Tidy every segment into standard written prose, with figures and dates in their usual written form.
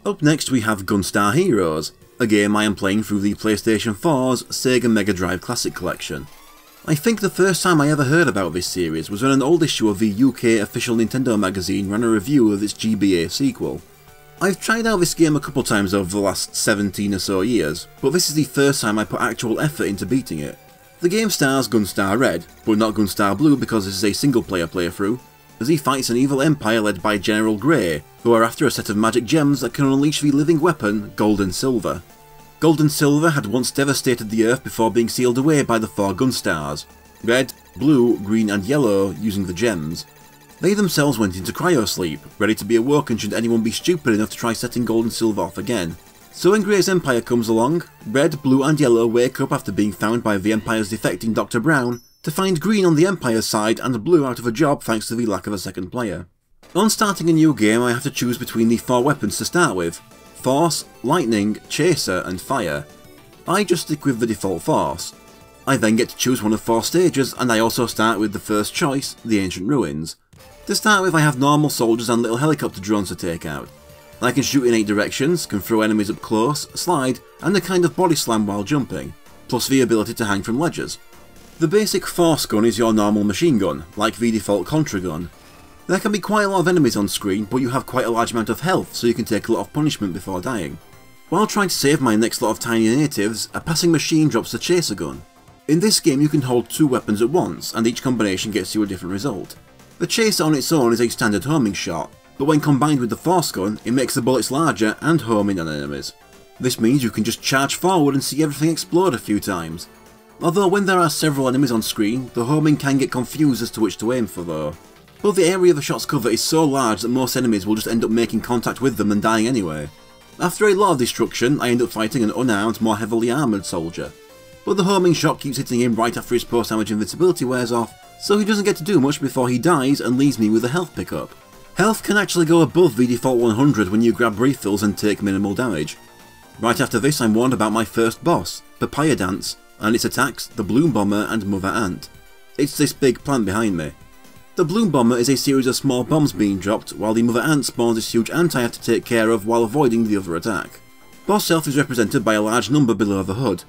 Up next we have Gunstar Heroes, a game I am playing through the PlayStation 4's Sega Mega Drive Classic Collection. I think the first time I ever heard about this series was when an old issue of the UK official Nintendo magazine ran a review of its GBA sequel. I've tried out this game a couple times over the last 17 or so years, but this is the first time I put actual effort into beating it. The game stars Gunstar Red, but not Gunstar Blue because this is a single player playthrough, as he fights an evil empire led by General Grey, who are after a set of magic gems that can unleash the living weapon Gold and Silver. Gold and Silver had once devastated the Earth before being sealed away by the 4 Gunstars, Red, Blue, Green and Yellow, using the gems. They themselves went into cryosleep, ready to be awoken should anyone be stupid enough to try setting Gold and Silver off again. So when Grey's Empire comes along, Red, Blue and Yellow wake up after being found by the Empire's defecting Dr. Brown, to find Green on the Empire's side and Blue out of a job thanks to the lack of a second player. On starting a new game I have to choose between the 4 weapons to start with: Force, Lightning, Chaser and Fire. I just stick with the default Force. I then get to choose one of 4 stages, and I also start with the first choice, the Ancient Ruins. To start with I have normal soldiers and little helicopter drones to take out. I can shoot in 8 directions, can throw enemies up close, slide, and a kind of body slam while jumping, plus the ability to hang from ledges. The basic Force gun is your normal machine gun, like the default Contra gun. There can be quite a lot of enemies on screen, but you have quite a large amount of health, so you can take a lot of punishment before dying. While trying to save my next lot of tiny natives, a passing machine drops the Chaser gun. In this game you can hold 2 weapons at once, and each combination gets you a different result. The Chaser on its own is a standard homing shot, but when combined with the Force gun, it makes the bullets larger and home in on enemies. This means you can just charge forward and see everything explode a few times. Although when there are several enemies on screen, the homing can get confused as to which to aim for though. But the area the shots cover is so large that most enemies will just end up making contact with them and dying anyway. After a lot of destruction, I end up fighting an unarmed, more heavily armoured soldier. But the homing shot keeps hitting him right after his post-damage invincibility wears off, so he doesn't get to do much before he dies and leaves me with a health pickup. Health can actually go above the default 100 when you grab refills and take minimal damage. Right after this I'm warned about my first boss, Papaya Dance, and its attacks, the Bloom Bomber and Mother Ant. It's this big plant behind me. The Bloom Bomber is a series of small bombs being dropped, while the Mother Ant spawns this huge ant I have to take care of while avoiding the other attack. Boss health is represented by a large number below the hood.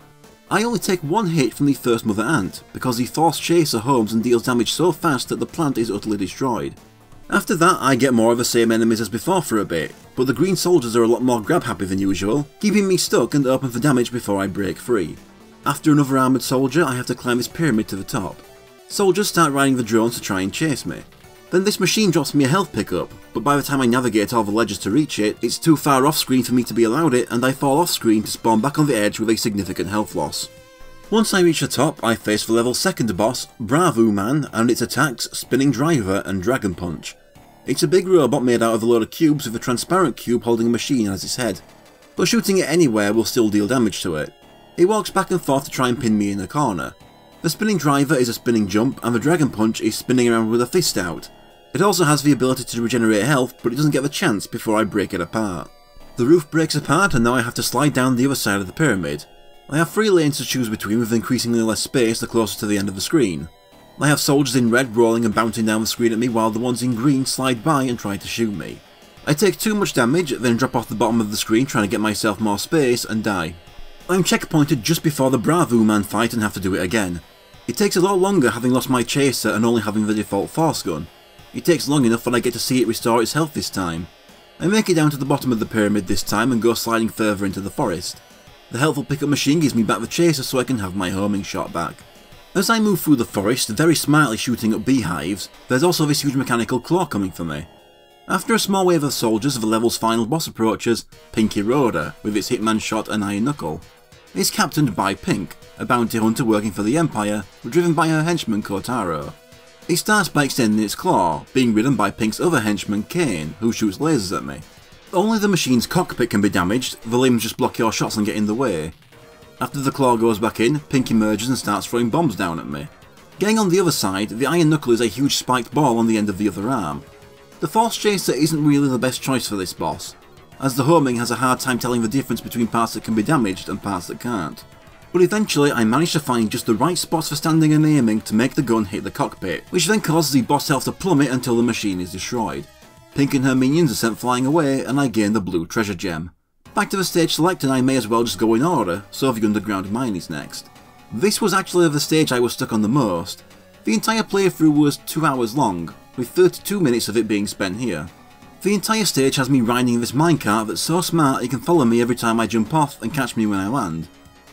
I only take 1 hit from the first Mother Ant, because the Force Chaser homes and deals damage so fast that the plant is utterly destroyed. After that I get more of the same enemies as before for a bit, but the green soldiers are a lot more grab happy than usual, keeping me stuck and open for damage before I break free. After another armoured soldier I have to climb this pyramid to the top. Soldiers start riding the drones to try and chase me. Then this machine drops me a health pickup, but by the time I navigate all the ledges to reach it, it's too far off screen for me to be allowed it and I fall off screen to spawn back on the edge with a significant health loss. Once I reach the top, I face the level 2nd boss, Bravu Man, and its attacks, Spinning Driver and Dragon Punch. It's a big robot made out of a load of cubes with a transparent cube holding a machine as its head, but shooting it anywhere will still deal damage to it. It walks back and forth to try and pin me in a corner. The Spinning Driver is a spinning jump and the Dragon Punch is spinning around with a fist out. It also has the ability to regenerate health, but it doesn't get the chance before I break it apart. The roof breaks apart and now I have to slide down the other side of the pyramid. I have 3 lanes to choose between with increasingly less space the closer to the end of the screen. I have soldiers in red rolling and bouncing down the screen at me while the ones in green slide by and try to shoot me. I take too much damage, then drop off the bottom of the screen trying to get myself more space and die. I'm checkpointed just before the Bravu Man fight and have to do it again. It takes a lot longer having lost my Chaser and only having the default Force gun. It takes long enough when I get to see it restore its health this time. I make it down to the bottom of the pyramid this time and go sliding further into the forest. The helpful pickup machine gives me back the Chaser so I can have my homing shot back. As I move through the forest, very smartly shooting up beehives, there's also this huge mechanical claw coming for me. After a small wave of soldiers, the level's final boss approaches, Pinky Rhoda, with its Hitman shot and Iron Knuckle. It's captained by Pink, a bounty hunter working for the Empire, driven by her henchman Kotaro. It starts by extending its claw, being ridden by Pink's other henchman Kane, who shoots lasers at me. Only the machine's cockpit can be damaged, the limbs just block your shots and get in the way. After the claw goes back in, Pink emerges and starts throwing bombs down at me. Getting on the other side, the Iron Knuckle is a huge spiked ball on the end of the other arm. The Force Chaser isn't really the best choice for this boss, as the homing has a hard time telling the difference between parts that can be damaged and parts that can't. But eventually I manage to find just the right spots for standing and aiming to make the gun hit the cockpit, which then causes the boss health to plummet until the machine is destroyed. Pink and her minions are sent flying away, and I gain the blue treasure gem. Back to the stage select, and I may as well just go in order, so the underground mine is next. This was actually the stage I was stuck on the most. The entire playthrough was 2 hours long, with 32 minutes of it being spent here. The entire stage has me riding this minecart that's so smart it can follow me every time I jump off and catch me when I land.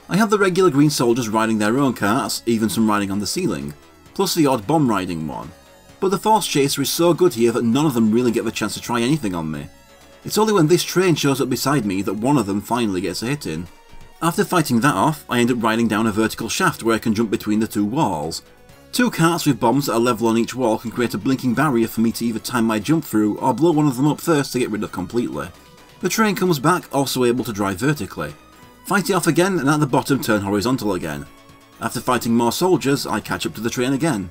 I have the regular green soldiers riding their own carts, even some riding on the ceiling, plus the odd bomb riding one. But the Force Chaser is so good here that none of them really get the chance to try anything on me. It's only when this train shows up beside me that one of them finally gets a hit in. After fighting that off, I end up riding down a vertical shaft where I can jump between the 2 walls. 2 carts with bombs that are level on each wall can create a blinking barrier for me to either time my jump through or blow one of them up first to get rid of completely. The train comes back, also able to drive vertically. Fight it off again, and at the bottom turn horizontal again. After fighting more soldiers, I catch up to the train again.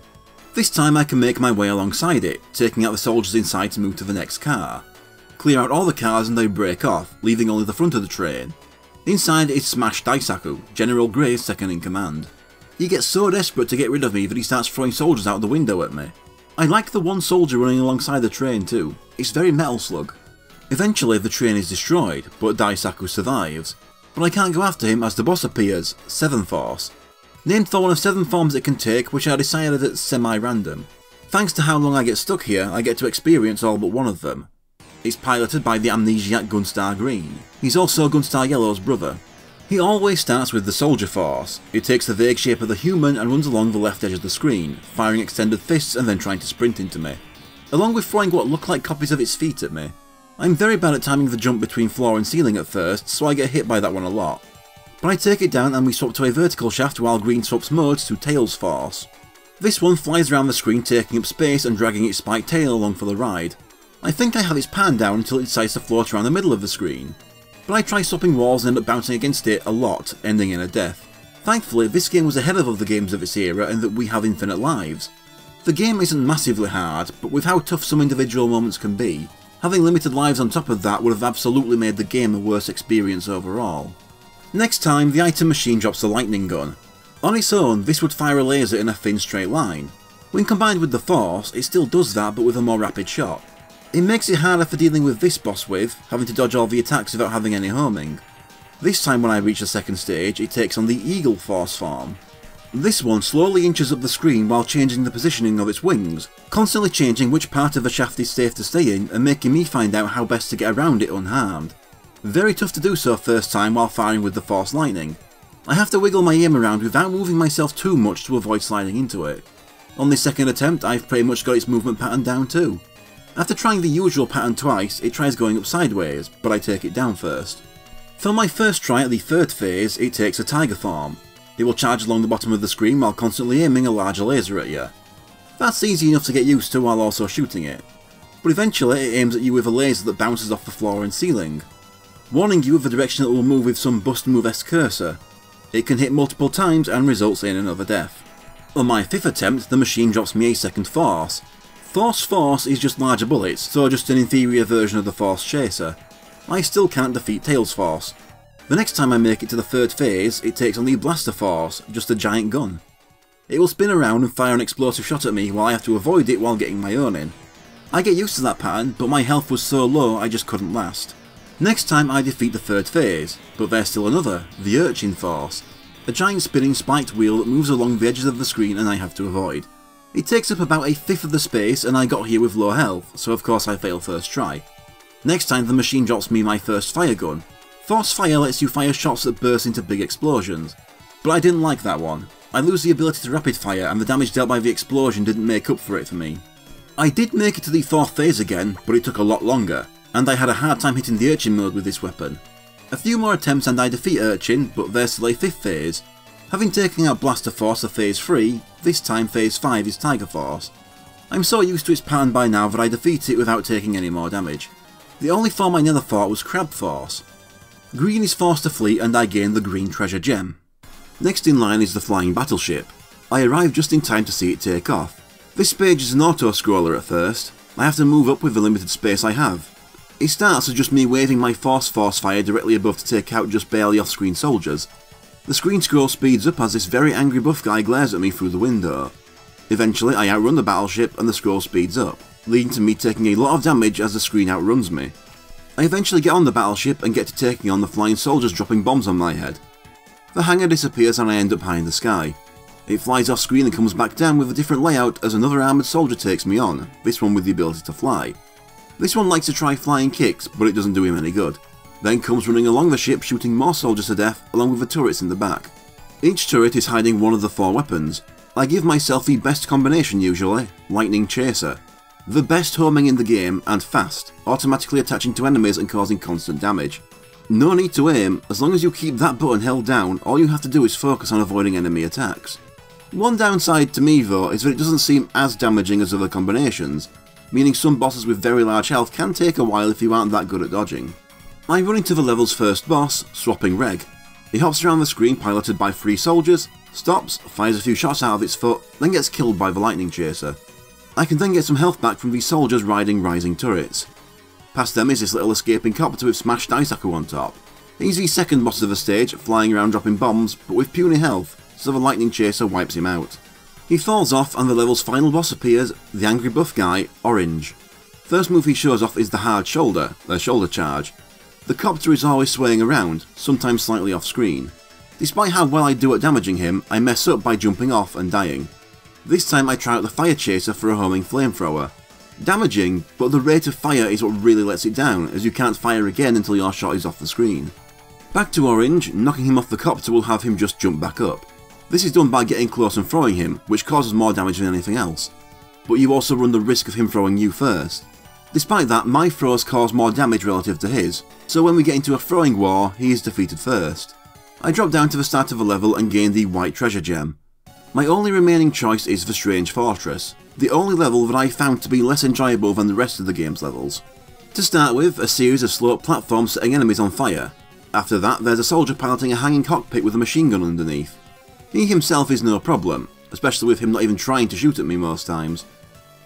This time I can make my way alongside it, taking out the soldiers inside to move to the next car. Clear out all the cars and they break off, leaving only the front of the train. Inside is Smash Daisaku, General Grey's second in command. He gets so desperate to get rid of me that he starts throwing soldiers out the window at me. I like the one soldier running alongside the train too, it's very Metal Slug. Eventually the train is destroyed, but Daisaku survives. But I can't go after him as the boss appears, Seven Force. Named for one of 7 forms it can take, which are decided at semi-random. Thanks to how long I get stuck here, I get to experience all but one of them. It's piloted by the amnesiac Gunstar Green. He's also Gunstar Yellow's brother. He always starts with the Soldier Force. It takes the vague shape of the human and runs along the left edge of the screen, firing extended fists and then trying to sprint into me, along with throwing what look like copies of its feet at me. I'm very bad at timing the jump between floor and ceiling at first, so I get hit by that one a lot. But I take it down and we swap to a vertical shaft while Green swaps modes to Tails Force. This one flies around the screen taking up space and dragging its spiked tail along for the ride. I think I have its pan down until it decides to float around the middle of the screen. But I try swapping walls and end up bouncing against it a lot, ending in a death. Thankfully, this game was ahead of other games of its era in that we have infinite lives. The game isn't massively hard, but with how tough some individual moments can be, having limited lives on top of that would have absolutely made the game a worse experience overall. Next time, the item machine drops the lightning gun. On its own, this would fire a laser in a thin straight line. When combined with the Force, it still does that but with a more rapid shot. It makes it harder for dealing with this boss with, having to dodge all the attacks without having any homing. This time when I reach the second stage, it takes on the Eagle Force form. This one slowly inches up the screen while changing the positioning of its wings, constantly changing which part of the shaft is safe to stay in and making me find out how best to get around it unharmed. Very tough to do so first time while firing with the Force Lightning. I have to wiggle my aim around without moving myself too much to avoid sliding into it. On this second attempt I've pretty much got its movement pattern down too. After trying the usual pattern twice, it tries going up sideways, but I take it down first. For my first try at the third phase, it takes a tiger form. It will charge along the bottom of the screen while constantly aiming a larger laser at you. That's easy enough to get used to while also shooting it. But eventually it aims at you with a laser that bounces off the floor and ceiling, warning you of the direction it will move with some bust move-esque cursor. It can hit multiple times and results in another death. On my 5th attempt, the machine drops me a second Force. Force is just larger bullets, so just an inferior version of the Force Chaser. I still can't defeat Tails Force. The next time I make it to the third phase, it takes on the Blaster Force, just a giant gun. It will spin around and fire an explosive shot at me while I have to avoid it while getting my own in. I get used to that pattern, but my health was so low I just couldn't last. Next time I defeat the third phase, but there's still another, the Urchin Force. A giant spinning spiked wheel that moves along the edges of the screen and I have to avoid. It takes up about a fifth of the space and I got here with low health, so of course I fail first try. Next time the machine drops me my first fire gun. Force Fire lets you fire shots that burst into big explosions, but I didn't like that one. I lose the ability to rapid fire and the damage dealt by the explosion didn't make up for it for me. I did make it to the 4th phase again, but it took a lot longer, and I had a hard time hitting the Urchin mode with this weapon. A few more attempts and I defeat Urchin, but there's still a 5th phase. Having taken out Blaster Force for phase 3, this time phase 5 is Tiger Force. I'm so used to its pattern by now that I defeat it without taking any more damage. The only form I never fought was Crab Force. Green is forced to flee and I gain the Green Treasure Gem. Next in line is the Flying Battleship. I arrive just in time to see it take off. This page is an auto-scroller at first. I have to move up with the limited space I have. It starts as just me waving my Force Fire directly above to take out just barely off-screen soldiers. The screen scroll speeds up as this very angry buff guy glares at me through the window. Eventually I outrun the battleship and the scroll speeds up. leading to me taking a lot of damage as the screen outruns me. I eventually get on the battleship and get to taking on the flying soldiers dropping bombs on my head. The hangar disappears and I end up high in the sky. It flies off screen and comes back down with a different layout as another armoured soldier takes me on, this one with the ability to fly. This one likes to try flying kicks, but it doesn't do him any good. Then comes running along the ship shooting more soldiers to death along with the turrets in the back. Each turret is hiding one of the 4 weapons. I give myself the best combination usually, Lightning Chaser. The best homing in the game and fast, automatically attaching to enemies and causing constant damage. No need to aim, as long as you keep that button held down, all you have to do is focus on avoiding enemy attacks. One downside to me though is that it doesn't seem as damaging as other combinations, meaning some bosses with very large health can take a while if you aren't that good at dodging. I run into the level's first boss, Swapping Reg. He hops around the screen piloted by 3 soldiers, stops, fires a few shots out of its foot, then gets killed by the Lightning Chaser. I can then get some health back from these soldiers riding rising turrets. Past them is this little escaping copter with smashed Daisaku on top. He's the second boss of the stage, flying around dropping bombs, but with puny health, so the Lightning Chaser wipes him out. He falls off and the level's final boss appears, the angry buff guy, Orange. First move he shows off is the hard shoulder, their shoulder charge. The copter is always swaying around, sometimes slightly off screen. Despite how well I do at damaging him, I mess up by jumping off and dying. This time I try out the Fire Chaser for a homing flamethrower. Damaging, but the rate of fire is what really lets it down, as you can't fire again until your shot is off the screen. Back to Orange, knocking him off the copter will have him just jump back up. This is done by getting close and throwing him, which causes more damage than anything else. But you also run the risk of him throwing you first. Despite that, my throws cause more damage relative to his, so when we get into a throwing war, he is defeated first. I drop down to the start of the level and gain the White Treasure Gem. My only remaining choice is the Strange Fortress, the only level that I found to be less enjoyable than the rest of the game's levels. To start with, a series of sloped platforms setting enemies on fire. After that, there's a soldier piloting a hanging cockpit with a machine gun underneath. He himself is no problem, especially with him not even trying to shoot at me most times.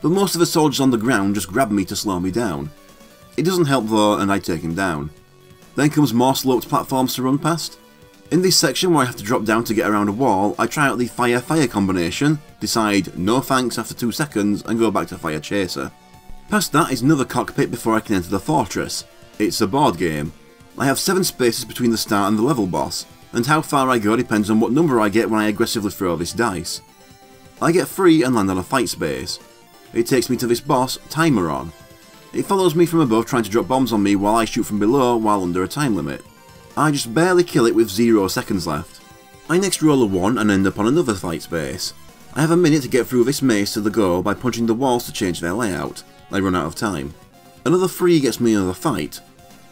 But most of the soldiers on the ground just grab me to slow me down. It doesn't help though, and I take him down. Then comes more sloped platforms to run past. In this section where I have to drop down to get around a wall, I try out the Fire-Fire combination, decide no thanks after 2 seconds and go back to Fire Chaser. Past that is another cockpit before I can enter the fortress. It's a board game. I have 7 spaces between the start and the level boss, and how far I go depends on what number I get when I aggressively throw this dice. I get 3 and land on a fight space. It takes me to this boss, Timeron. It follows me from above trying to drop bombs on me while I shoot from below while under a time limit. I just barely kill it with 0 seconds left. I next roll a 1 and end up on another fight space. I have a minute to get through this maze to the goal by punching the walls to change their layout. I run out of time. Another 3 gets me another fight.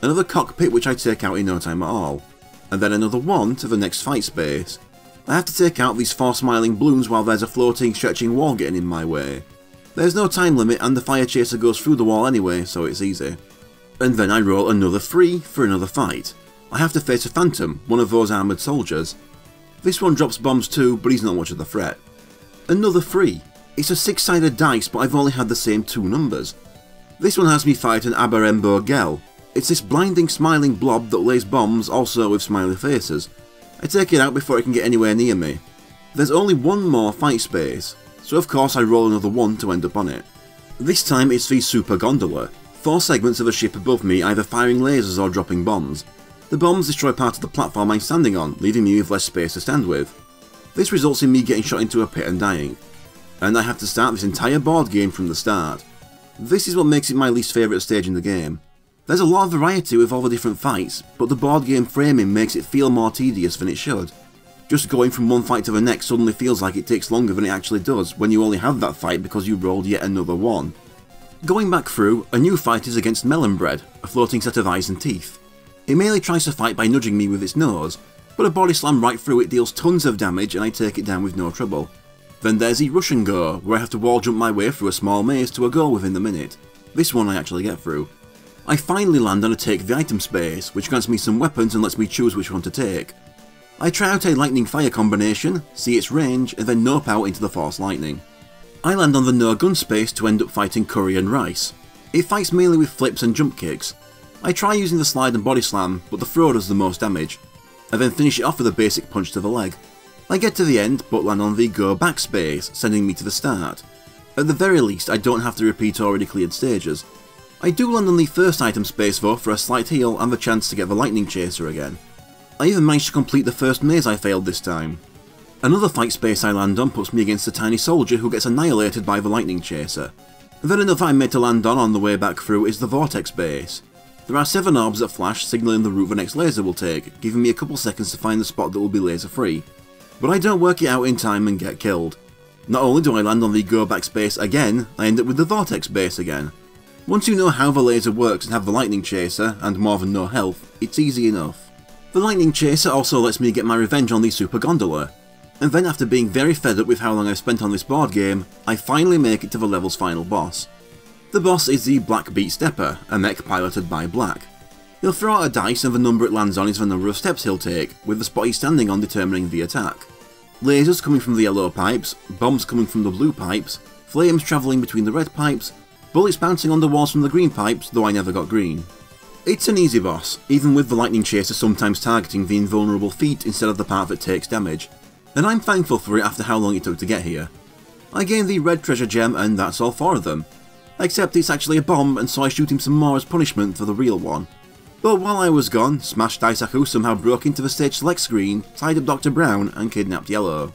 Another cockpit which I take out in no time at all. And then another 1 to the next fight space. I have to take out these 4 smiling balloons while there's a floating, stretching wall getting in my way. There's no time limit and the Fire Chaser goes through the wall anyway, so it's easy. And then I roll another 3 for another fight. I have to face a Phantom, one of those armoured soldiers. This one drops bombs too, but he's not much of a threat. Another 3. It's a 6-sided dice, but I've only had the same 2 numbers. This one has me fight an Aberembo Gel. It's this blinding smiling blob that lays bombs, also with smiley faces. I take it out before it can get anywhere near me. There's only 1 more fight space, so of course I roll another 1 to end up on it. This time it's the Super Gondola, 4 segments of a ship above me either firing lasers or dropping bombs. The bombs destroy part of the platform I'm standing on, leaving me with less space to stand with. This results in me getting shot into a pit and dying. And I have to start this entire board game from the start. This is what makes it my least favourite stage in the game. There's a lot of variety with all the different fights, but the board game framing makes it feel more tedious than it should. Just going from one fight to the next suddenly feels like it takes longer than it actually does when you only have that fight because you rolled yet another 1. Going back through, a new fight is against Melon Bread, a floating set of eyes and teeth. It merely tries to fight by nudging me with its nose, but a body slam right through it deals tons of damage and I take it down with no trouble. Then there's the Rush and Go, where I have to wall jump my way through a small maze to a goal within the minute. This one I actually get through. I finally land on a take the item space, which grants me some weapons and lets me choose which one to take. I try out a Lightning Fire combination, see its range, and then nope out into the Force Lightning. I land on the No Gun space to end up fighting Curry and Rice. It fights mainly with flips and jump kicks. I try using the slide and body slam, but the throw does the most damage. I then finish it off with a basic punch to the leg. I get to the end, but land on the Go Back space, sending me to the start. At the very least, I don't have to repeat already cleared stages. I do land on the first item space though for a slight heal and the chance to get the Lightning Chaser again. I even managed to complete the first maze I failed this time. Another fight space I land on puts me against a tiny soldier who gets annihilated by the Lightning Chaser. Then another I made to land on the way back through is the Vortex base. There are 7 orbs that flash, signalling the route the next laser will take, giving me a couple seconds to find the spot that will be laser free. But I don't work it out in time and get killed. Not only do I land on the go back space again, I end up with the Vortex base again. Once you know how the laser works and have the Lightning Chaser, and more than no health, it's easy enough. The Lightning Chaser also lets me get my revenge on the Super Gondola. And then after being very fed up with how long I've spent on this board game, I finally make it to the level's final boss. The boss is the Black Beat Stepper, a mech piloted by Black. He'll throw out a dice and the number it lands on is the number of steps he'll take, with the spot he's standing on determining the attack. Lasers coming from the yellow pipes, bombs coming from the blue pipes, flames travelling between the red pipes, bullets bouncing on the walls from the green pipes, though I never got green. It's an easy boss, even with the Lightning Chaser sometimes targeting the invulnerable feet instead of the part that takes damage, and I'm thankful for it after how long it took to get here. I gained the red treasure gem and that's all 4 of them, except it's actually a bomb and so I shoot him some more as punishment for the real one. But while I was gone, Smash Daisaku somehow broke into the stage select screen, tied up Dr. Brown and kidnapped Yellow.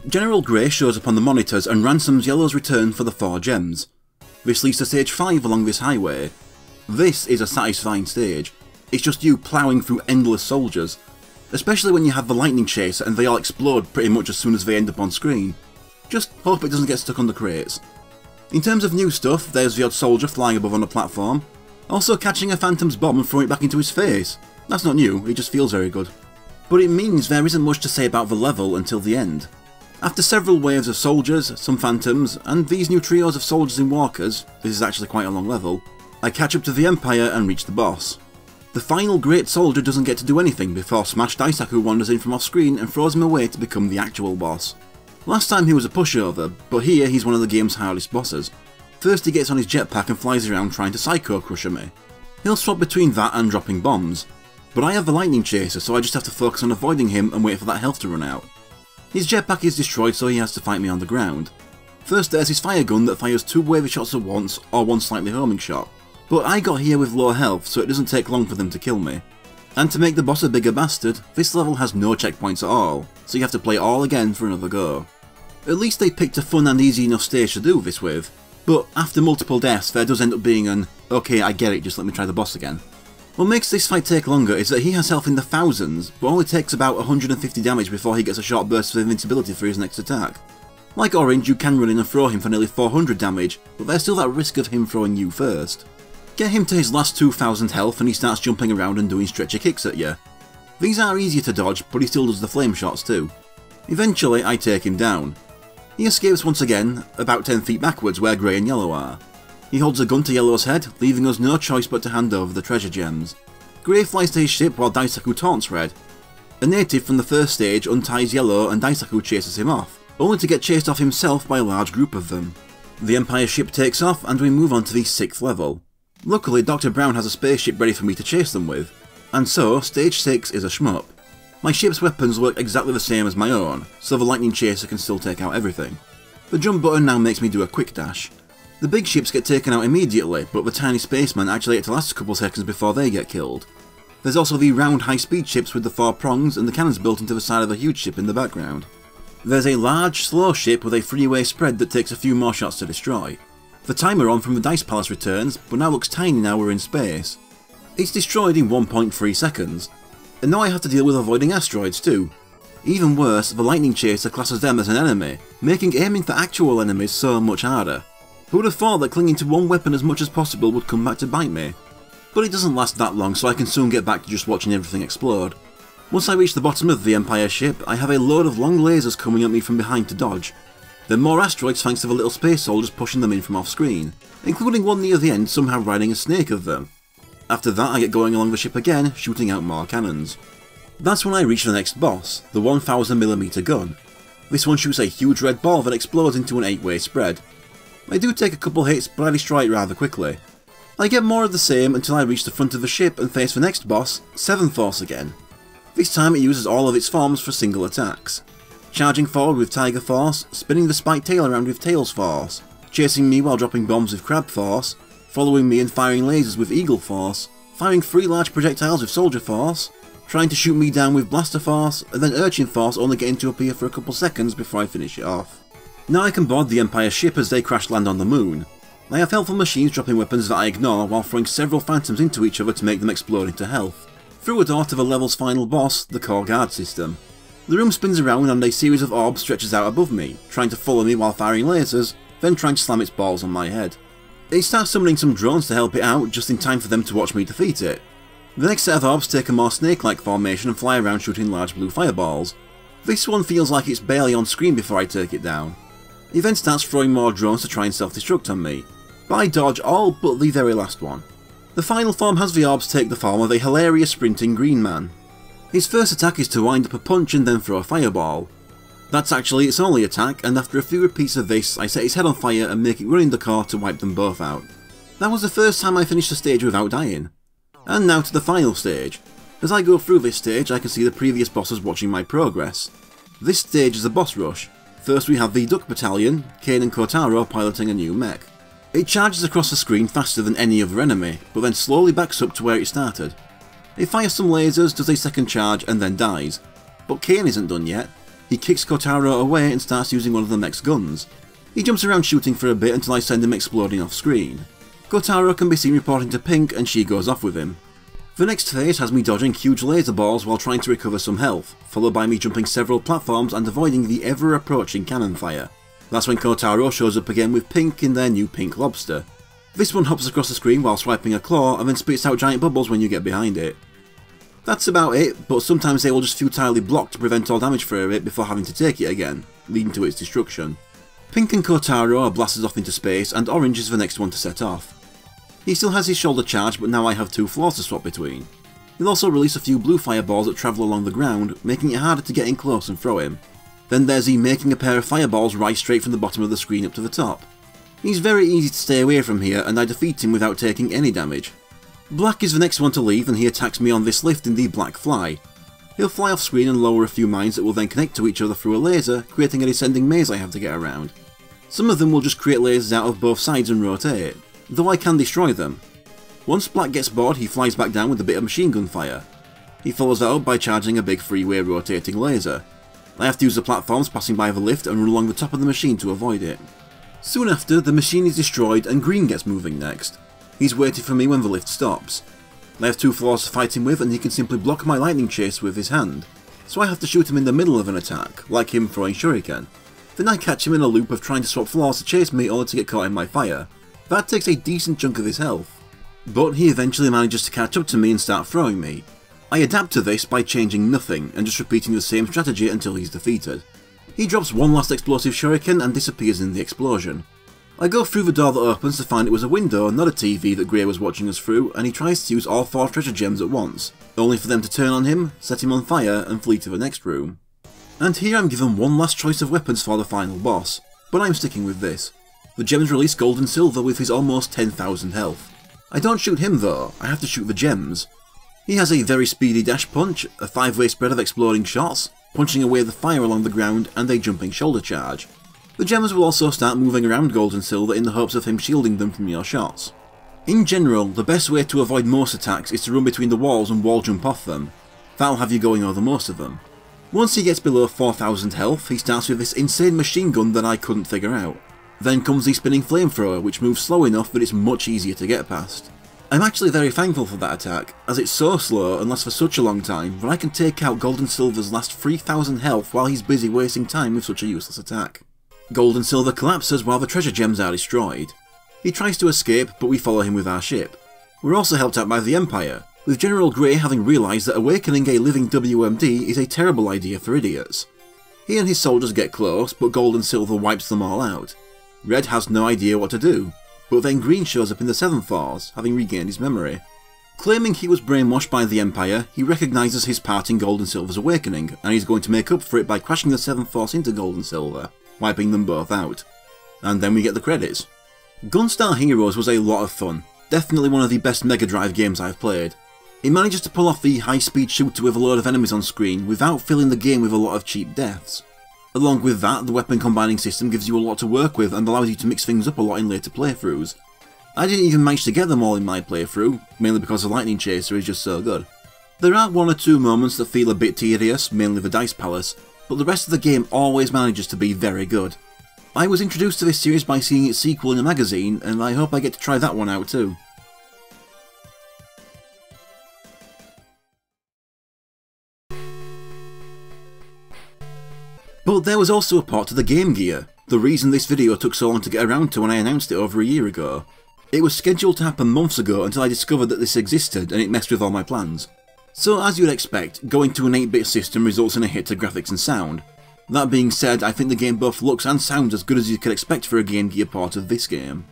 General Grey shows up on the monitors and ransoms Yellow's return for the 4 gems. This leads to stage 5 along this highway. This is a satisfying stage. It's just you ploughing through endless soldiers, especially when you have the Lightning Chaser and they all explode pretty much as soon as they end up on screen. Just hope it doesn't get stuck on the crates. In terms of new stuff, there's the odd soldier flying above on a platform, also catching a Phantom's bomb and throwing it back into his face. That's not new, it just feels very good. But it means there isn't much to say about the level until the end. After several waves of soldiers, some phantoms, and these new trios of soldiers and walkers, this is actually quite a long level, I catch up to the Empire and reach the boss. The final great soldier doesn't get to do anything before Smash Daisaku wanders in from off screen and throws him away to become the actual boss. Last time he was a pushover, but here he's one of the game's hardest bosses. First he gets on his jetpack and flies around trying to Psycho Crusher me. He'll swap between that and dropping bombs, but I have the Lightning Chaser so I just have to focus on avoiding him and wait for that health to run out. His jetpack is destroyed so he has to fight me on the ground. First there's his fire gun that fires 2 wavy shots at once or 1 slightly homing shot, but I got here with low health so it doesn't take long for them to kill me. And to make the boss a bigger bastard, this level has no checkpoints at all, so you have to play all again for another go. At least they picked a fun and easy enough stage to do this with, but after multiple deaths there does end up being an, okay I get it, just let me try the boss again. What makes this fight take longer is that he has health in the thousands, but only takes about 150 damage before he gets a short burst of invincibility for his next attack. Like Orange, you can run in and throw him for nearly 400 damage, but there's still that risk of him throwing you first. Get him to his last 2000 health and he starts jumping around and doing stretcher kicks at you. These are easier to dodge, but he still does the flame shots too. Eventually I take him down. He escapes once again, about 10 feet backwards where Grey and Yellow are. He holds a gun to Yellow's head, leaving us no choice but to hand over the treasure gems. Grey flies to his ship while Daisaku taunts Red. A native from the first stage unties Yellow and Daisaku chases him off, only to get chased off himself by a large group of them. The Empire ship takes off and we move on to the 6th level. Luckily Dr. Brown has a spaceship ready for me to chase them with, and so stage 6 is a shmup. My ship's weapons work exactly the same as my own, so the Lightning Chaser can still take out everything. The jump button now makes me do a quick dash. The big ships get taken out immediately, but the tiny spacemen actually get to last a couple seconds before they get killed. There's also the round high-speed ships with the 4 prongs and the cannons built into the side of the huge ship in the background. There's a large, slow ship with a freeway spread that takes a few more shots to destroy. The timer on from the Dice Palace returns, but now looks tiny now we're in space. It's destroyed in 1.3 seconds. And now I have to deal with avoiding asteroids too. Even worse, the Lightning Chaser classes them as an enemy, making aiming for actual enemies so much harder. Who would have thought that clinging to one weapon as much as possible would come back to bite me? But it doesn't last that long, so I can soon get back to just watching everything explode. Once I reach the bottom of the Empire ship, I have a load of long lasers coming at me from behind to dodge. Then more asteroids thanks to the little space soldiers pushing them in from off screen, including one near the end somehow riding a snake of them. After that I get going along the ship again, shooting out more cannons. That's when I reach the next boss, the 1000mm gun. This one shoots a huge red ball that explodes into an 8-way spread. I do take a couple hits, but I destroy it rather quickly. I get more of the same until I reach the front of the ship and face the next boss, Seven Force again. This time it uses all of its forms for single attacks. Charging forward with Tiger Force, spinning the spiked tail around with Tails Force, chasing me while dropping bombs with Crab Force, following me and firing lasers with Eagle Force, firing 3 large projectiles with Soldier Force, trying to shoot me down with Blaster Force, and then Urchin Force only getting to appear for a couple seconds before I finish it off. Now I can board the Empire ship as they crash land on the moon. I have helpful machines dropping weapons that I ignore while throwing several phantoms into each other to make them explode into health, through a door to the level's final boss, the Core Guard system. The room spins around and a series of orbs stretches out above me, trying to follow me while firing lasers, then trying to slam its balls on my head. It starts summoning some drones to help it out, just in time for them to watch me defeat it. The next set of orbs take a more snake-like formation and fly around shooting large blue fireballs. This one feels like it's barely on screen before I take it down. It then starts throwing more drones to try and self-destruct on me, but I dodge all but the very last one. The final form has the orbs take the form of a hilarious sprinting green man. His first attack is to wind up a punch and then throw a fireball. That's actually its only attack, and after a few repeats of this, I set his head on fire and make it run in the core to wipe them both out. That was the first time I finished a stage without dying. And now to the final stage. As I go through this stage, I can see the previous bosses watching my progress. This stage is a boss rush. First we have the Duck Battalion, Kane and Kotaro piloting a new mech. It charges across the screen faster than any other enemy, but then slowly backs up to where it started. It fires some lasers, does a second charge, and then dies. But Kane isn't done yet. He kicks Kotaro away and starts using one of the mech's guns. He jumps around shooting for a bit until I send him exploding off screen. Kotaro can be seen reporting to Pink and she goes off with him. The next phase has me dodging huge laser balls while trying to recover some health, followed by me jumping several platforms and avoiding the ever approaching cannon fire. That's when Kotaro shows up again with Pink in their new pink lobster. This one hops across the screen while swiping a claw and then spits out giant bubbles when you get behind it. That's about it, but sometimes they will just futilely block to prevent all damage for it before having to take it again, leading to its destruction. Pink and Kotaro are blasted off into space, and Orange is the next one to set off. He still has his shoulder charge, but now I have 2 floors to swap between. He'll also release a few blue fireballs that travel along the ground, making it harder to get in close and throw him. Then there's he making a pair of fireballs rise straight from the bottom of the screen up to the top. He's very easy to stay away from here, and I defeat him without taking any damage. Black is the next one to leave, and he attacks me on this lift in the Black Fly. He'll fly off screen and lower a few mines that will then connect to each other through a laser, creating a descending maze I have to get around. Some of them will just create lasers out of both sides and rotate, though I can destroy them. Once Black gets bored, he flies back down with a bit of machine gun fire. He follows that up by charging a big three-way rotating laser. I have to use the platforms passing by the lift and run along the top of the machine to avoid it. Soon after, the machine is destroyed and Green gets moving next. He's waiting for me when the lift stops. I have 2 floors to fight him with, and he can simply block my lightning chase with his hand, so I have to shoot him in the middle of an attack, like him throwing shuriken. Then I catch him in a loop of trying to swap floors to chase me only to get caught in my fire. That takes a decent chunk of his health. But he eventually manages to catch up to me and start throwing me. I adapt to this by changing nothing and just repeating the same strategy until he's defeated. He drops one last explosive shuriken and disappears in the explosion. I go through the door that opens to find it was a window, not a TV that Grey was watching us through, and he tries to use all 4 treasure gems at once, only for them to turn on him, set him on fire, and flee to the next room. And here I'm given one last choice of weapons for the final boss, but I'm sticking with this. The gems release Gold and Silver with his almost 10,000 health. I don't shoot him though, I have to shoot the gems. He has a very speedy dash punch, a 5-way spread of exploding shots, punching away the fire along the ground, and a jumping shoulder charge. The gems will also start moving around Gold and Silver in the hopes of him shielding them from your shots. In general, the best way to avoid most attacks is to run between the walls and wall jump off them. That'll have you going over most of them. Once he gets below 4,000 health, he starts with this insane machine gun that I couldn't figure out. Then comes the spinning flamethrower, which moves slow enough that it's much easier to get past. I'm actually very thankful for that attack, as it's so slow and lasts for such a long time that I can take out Gold and Silver's last 3,000 health while he's busy wasting time with such a useless attack. Gold and Silver collapses while the treasure gems are destroyed. He tries to escape, but we follow him with our ship. We're also helped out by the Empire, with General Grey having realised that awakening a living WMD is a terrible idea for idiots. He and his soldiers get close, but Gold and Silver wipes them all out. Red has no idea what to do, but then Green shows up in the 7th Force, having regained his memory. Claiming he was brainwashed by the Empire, he recognises his part in Gold and Silver's awakening, and he's going to make up for it by crashing the 7th Force into Gold and Silver, wiping them both out. And then we get the credits. Gunstar Heroes was a lot of fun, definitely one of the best Mega Drive games I've played. It manages to pull off the high-speed shooter with a load of enemies on screen without filling the game with a lot of cheap deaths. Along with that, the weapon combining system gives you a lot to work with and allows you to mix things up a lot in later playthroughs. I didn't even manage to get them all in my playthrough, mainly because the Lightning Chaser is just so good. There are one or two moments that feel a bit tedious, mainly the Dice Palace, but the rest of the game always manages to be very good. I was introduced to this series by seeing its sequel in a magazine, and I hope I get to try that one out too. But there was also a port to the Game Gear, the reason this video took so long to get around to when I announced it over a year ago. It was scheduled to happen months ago until I discovered that this existed and it messed with all my plans. So as you'd expect, going to an 8-bit system results in a hit to graphics and sound. That being said, I think the game both looks and sounds as good as you could expect for a Game Gear port of this game.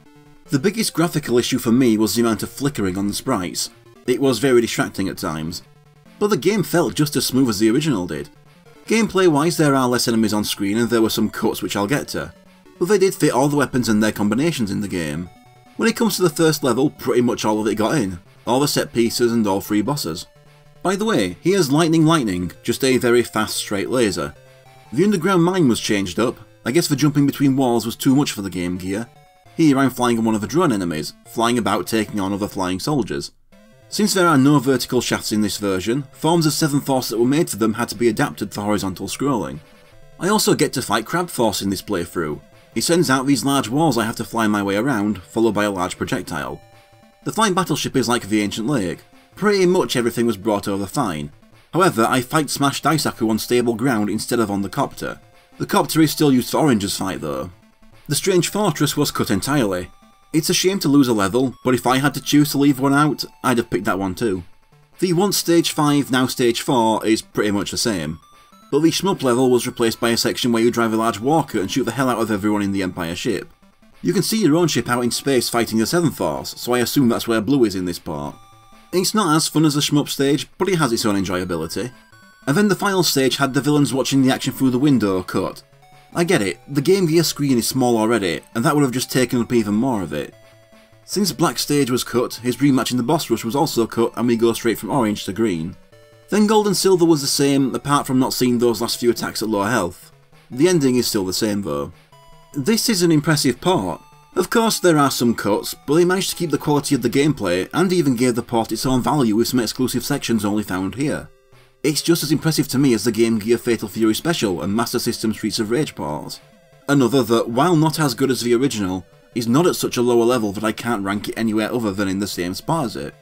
The biggest graphical issue for me was the amount of flickering on the sprites. It was very distracting at times. But the game felt just as smooth as the original did. Gameplay wise, there are less enemies on screen and there were some cuts which I'll get to, but they did fit all the weapons and their combinations in the game. When it comes to the first level, pretty much all of it got in, all the set pieces and all 3 bosses. By the way, here's Lightning, just a very fast straight laser. The underground mine was changed up. I guess the jumping between walls was too much for the Game Gear. Here I'm flying on one of the drone enemies, flying about taking on other flying soldiers. Since there are no vertical shafts in this version, forms of 7 Force that were made for them had to be adapted for horizontal scrolling. I also get to fight Crab Force in this playthrough. He sends out these large walls I have to fly my way around, followed by a large projectile. The flying battleship is like the Ancient Lake. Pretty much everything was brought over fine. However, I fight Smash Daisaku on stable ground instead of on the copter. The copter is still used for Orange's fight though. The Strange Fortress was cut entirely. It's a shame to lose a level, but if I had to choose to leave one out, I'd have picked that one too. The once Stage 5, now Stage 4 is pretty much the same. But the Shmup level was replaced by a section where you drive a large walker and shoot the hell out of everyone in the Empire ship. You can see your own ship out in space fighting the 7th Force, so I assume that's where Blue is in this part. It's not as fun as the Shmup stage, but it has its own enjoyability. And then the final stage had the villains watching the action through the window cut. I get it, the Game Gear screen is small already, and that would have just taken up even more of it. Since Black Stage was cut, his rematch in the boss rush was also cut and we go straight from orange to green. Then Gold and Silver was the same, apart from not seeing those last few attacks at low health. The ending is still the same though. This is an impressive port. Of course there are some cuts, but they managed to keep the quality of the gameplay and even gave the port its own value with some exclusive sections only found here. It's just as impressive to me as the Game Gear Fatal Fury Special and Master System Streets of Rage ports. Another that, while not as good as the original, is not at such a lower level that I can't rank it anywhere other than in the same spot as it.